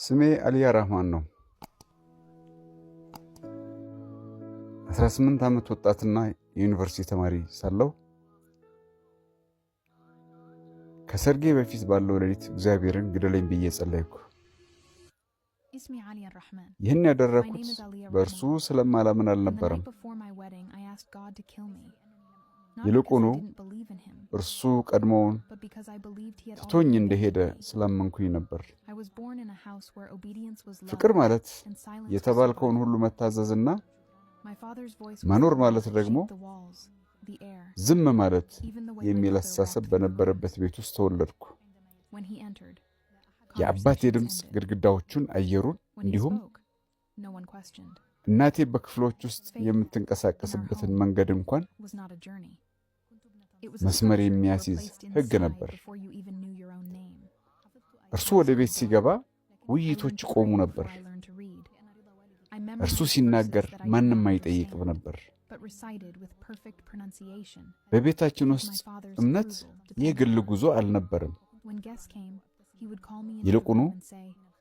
ስሜ አሊያ ራህማን ነው። 18 ዓመት ወጣትና የዩኒቨርሲቲ ተማሪ ሳለሁ ከሰርጌ በፊት ባለው ሌሊት እግዚአብሔርን ግደለኝ ብዬ ጸለይኩ። ይህን ያደረኩት በእርሱ ስለማላምን አልነበረም። ይልቁኑ እርሱ ቀድሞውን ትቶኝ እንደሄደ ስላመንኩኝ ነበር። ፍቅር ማለት የተባልከውን ሁሉ መታዘዝና መኖር ማለት ደግሞ ዝም ማለት የሚል አስተሳሰብ በነበረበት ቤት ውስጥ ተወለድኩ። የአባቴ ድምፅ ግድግዳዎቹን፣ አየሩን እንዲሁም እናቴ በክፍሎች ውስጥ የምትንቀሳቀስበትን መንገድ እንኳን መስመር የሚያስይዝ ሕግ ነበር። እርሱ ወደ ቤት ሲገባ ውይይቶች ቆሙ ነበር። እርሱ ሲናገር ማንም አይጠይቅም ነበር። በቤታችን ውስጥ እምነት የግል ጉዞ አልነበረም። ይልቁኑ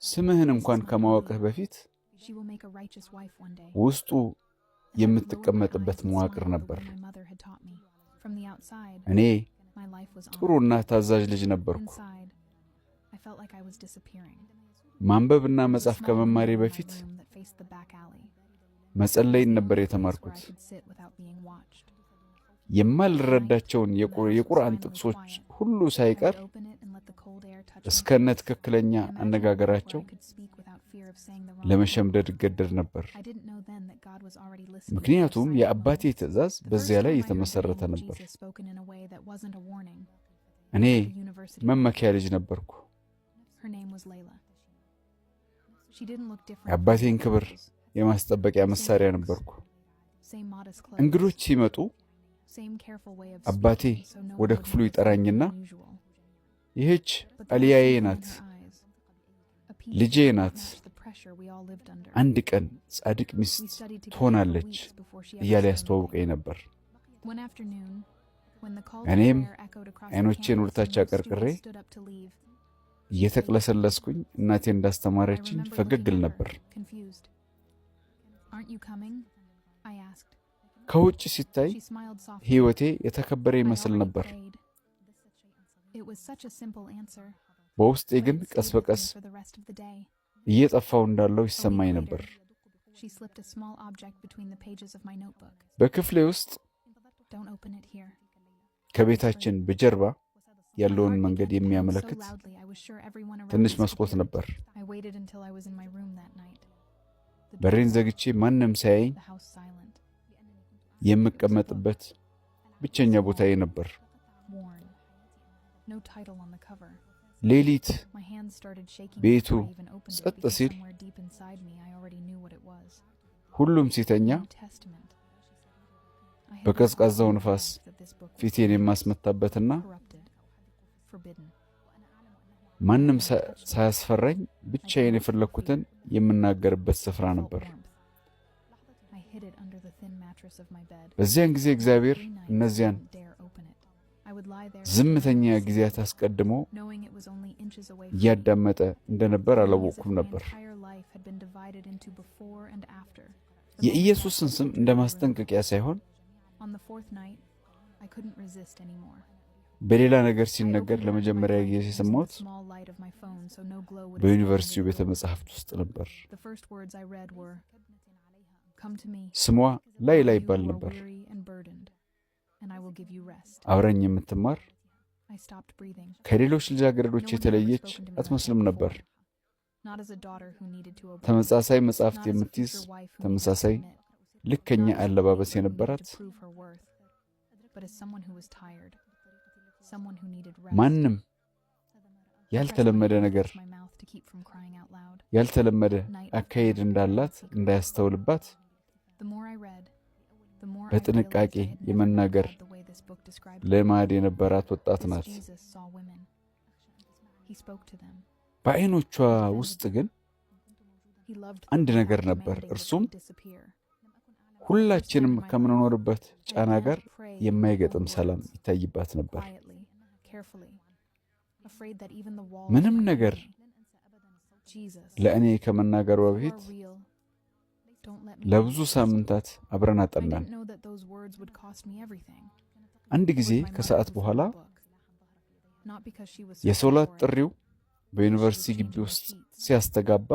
ስምህን እንኳን ከማወቅህ በፊት ውስጡ የምትቀመጥበት መዋቅር ነበር። እኔ ጥሩና ታዛዥ ልጅ ነበርኩ። ማንበብና መጻፍ ከመማሬ በፊት መጸለይን ነበር የተማርኩት። የማልረዳቸውን የቁርአን ጥቅሶች ሁሉ ሳይቀር እስከነ ትክክለኛ አነጋገራቸው ለመሸምደድ እገደድ ነበር። ምክንያቱም የአባቴ ትዕዛዝ በዚያ ላይ የተመሰረተ ነበር። እኔ መመኪያ ልጅ ነበርኩ። የአባቴን ክብር የማስጠበቂያ መሳሪያ ነበርኩ። እንግዶች ሲመጡ አባቴ ወደ ክፍሉ ይጠራኝና ይህች አሊያዬ ናት፣ ልጄ ናት፣ አንድ ቀን ጻድቅ ሚስት ትሆናለች እያለ ያስተዋውቀኝ ነበር። እኔም አይኖቼን ወደታች አቀርቅሬ እየተቅለሰለስኩኝ እናቴ እንዳስተማረችኝ ፈገግል ነበር። ከውጭ ሲታይ ሕይወቴ የተከበረ ይመስል ነበር። በውስጤ ግን ቀስ በቀስ እየጠፋው እንዳለው ይሰማኝ ነበር። በክፍሌ ውስጥ ከቤታችን በጀርባ ያለውን መንገድ የሚያመለክት ትንሽ መስኮት ነበር። በሬን ዘግቼ ማንም ሳያየኝ የምቀመጥበት ብቸኛ ቦታዬ ነበር። ሌሊት ቤቱ ጸጥ ሲል ሁሉም ሲተኛ በቀዝቃዛው ንፋስ ፊቴን የማስመታበትና ማንም ሳያስፈራኝ ብቻዬን የፈለኩትን የምናገርበት ስፍራ ነበር። በዚያን ጊዜ እግዚአብሔር እነዚያን ዝምተኛ ጊዜያት አስቀድሞ እያዳመጠ እንደነበር አላወቅኩም ነበር። የኢየሱስን ስም እንደ ማስጠንቀቂያ ሳይሆን በሌላ ነገር ሲነገር ለመጀመሪያ ጊዜ የሰማሁት በዩኒቨርሲቲው ቤተ መጻሕፍት ውስጥ ነበር። ስሟ ላይላ ይባል ነበር። አብረኝ የምትማር ከሌሎች ልጃገረዶች የተለየች አትመስልም ነበር። ተመሳሳይ መጻሕፍት የምትይዝ፣ ተመሳሳይ ልከኛ አለባበስ የነበራት፣ ማንም ያልተለመደ ነገር ያልተለመደ አካሄድ እንዳላት እንዳያስተውልባት በጥንቃቄ የመናገር ልማድ የነበራት ወጣት ናት። በዓይኖቿ ውስጥ ግን አንድ ነገር ነበር። እርሱም ሁላችንም ከምንኖርበት ጫና ጋር የማይገጥም ሰላም ይታይባት ነበር። ምንም ነገር ለእኔ ከመናገሩ በፊት ለብዙ ሳምንታት አብረን አጠናን። አንድ ጊዜ ከሰዓት በኋላ የሶላት ጥሪው በዩኒቨርሲቲ ግቢ ውስጥ ሲያስተጋባ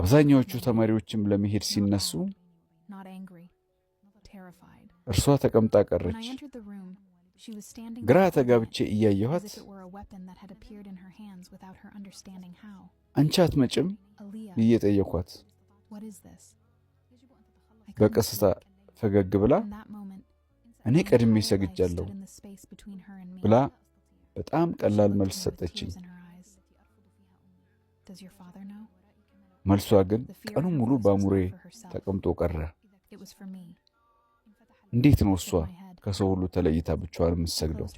አብዛኛዎቹ ተማሪዎችም ለመሄድ ሲነሱ እርሷ ተቀምጣ ቀረች። ግራ ተጋብቼ እያየኋት አንቺ አትመጭም ብዬ ጠየኳት። በቀስታ ፈገግ ብላ እኔ ቀድሜ ሰግጃለሁ ብላ በጣም ቀላል መልስ ሰጠችኝ። መልሷ ግን ቀኑን ሙሉ በአእምሮዬ ተቀምጦ ቀረ። እንዴት ነው እሷ ከሰው ሁሉ ተለይታ ብቻዋን የምትሰግደው?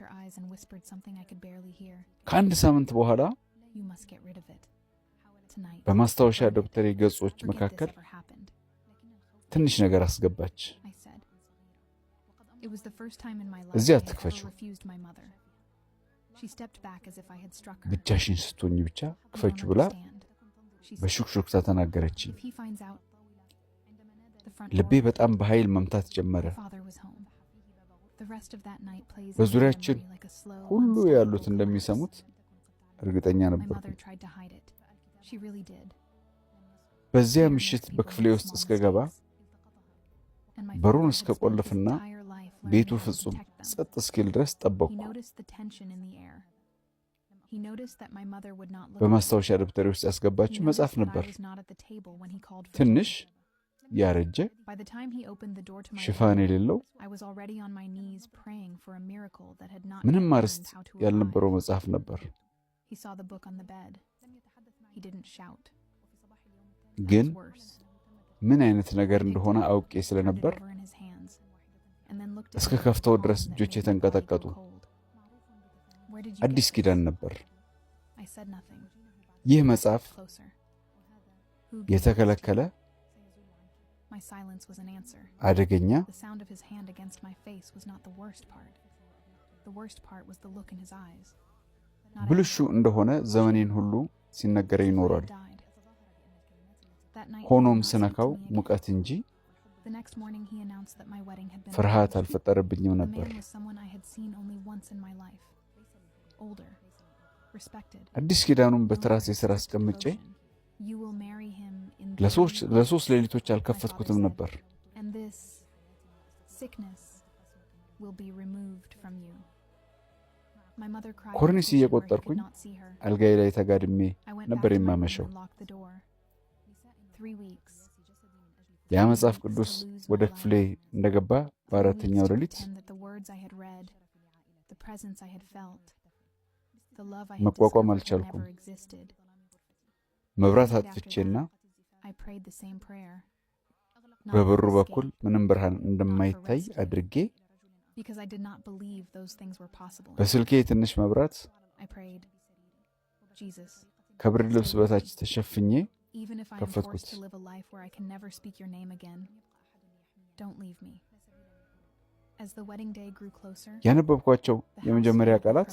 ከአንድ ሳምንት በኋላ በማስታወሻ ደብተሬ ገጾች መካከል ትንሽ ነገር አስገባች። እዚህ አትክፈችው፣ ብቻሽን ስትሆኝ ብቻ ክፈችው ብላ በሹክሹክታ ተናገረችኝ። ልቤ በጣም በኃይል መምታት ጀመረ። በዙሪያችን ሁሉ ያሉት እንደሚሰሙት እርግጠኛ ነበርኩ። በዚያ ምሽት በክፍሌ ውስጥ እስከገባ በሩን እስከቆልፍና ቤቱ ፍጹም ጸጥ እስኪል ድረስ ጠበቅኩ። በማስታወሻ ደብተሬ ውስጥ ያስገባችው መጽሐፍ ነበር። ትንሽ ያረጀ ሽፋን የሌለው ምንም አርዕስት ያልነበረው መጽሐፍ ነበር። ግን ምን አይነት ነገር እንደሆነ አውቄ ስለነበር እስከ ከፍተው ድረስ እጆቼ ተንቀጠቀጡ። አዲስ ኪዳን ነበር። ይህ መጽሐፍ የተከለከለ አደገኛ ብልሹ እንደሆነ ዘመኔን ሁሉ ሲነገረኝ ይኖራል። ሆኖም ስነካው ሙቀት እንጂ ፍርሃት አልፈጠረብኝም ነበር። አዲስ ኪዳኑን በትራሴ ስር አስቀምጬ ለሶስት ሌሊቶች አልከፈትኩትም ነበር። ኮርኒስ እየቆጠርኩኝ አልጋዬ ላይ ተጋድሜ ነበር የማመሸው። ያ መጽሐፍ ቅዱስ ወደ ክፍሌ እንደገባ በአራተኛው ሌሊት መቋቋም አልቻልኩም። መብራት አጥፍቼና በበሩ በኩል ምንም ብርሃን እንደማይታይ አድርጌ በስልኬ ትንሽ መብራት ከብርድ ልብስ በታች ተሸፍኜ ከፈትኩት። ያነበብኳቸው የመጀመሪያ ቃላት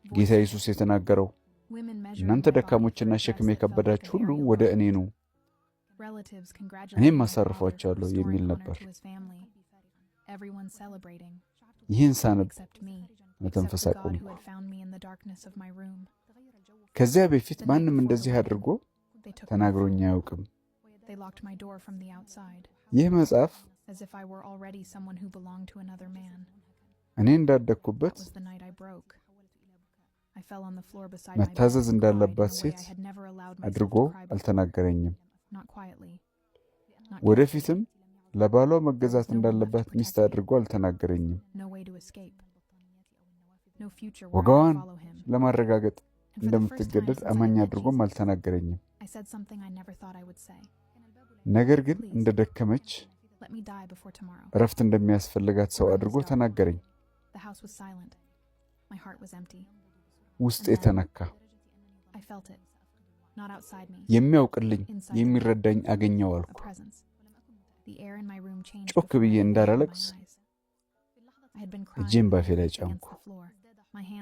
ጌታ ኢየሱስ የተናገረው እናንተ ደካሞችና ሸክም የከበዳችሁ ሁሉ ወደ እኔ ኑ እኔም አሳርፏቸዋለሁ የሚል ነበር። ይህን ሳነብ መተንፈስ አቆምኩ። ከዚያ በፊት ማንም እንደዚህ አድርጎ ተናግሮኝ አያውቅም። ይህ መጽሐፍ እኔ እንዳደግኩበት መታዘዝ እንዳለባት ሴት አድርጎ አልተናገረኝም። ወደፊትም ለባሏ መገዛት እንዳለባት ሚስት አድርጎ አልተናገረኝም። ወጋዋን ለማረጋገጥ እንደምትገደድ አማኝ አድርጎም አልተናገረኝም። ነገር ግን እንደደከመች እረፍት እንደሚያስፈልጋት ሰው አድርጎ ተናገረኝ። ውስጤ ተነካ። የሚያውቅልኝ የሚረዳኝ አገኘው አልኩ። ጮክ ብዬ እንዳላለቅስ እጄን ባፌ ላይ ጫንኩ።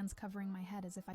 hands covering my head as if I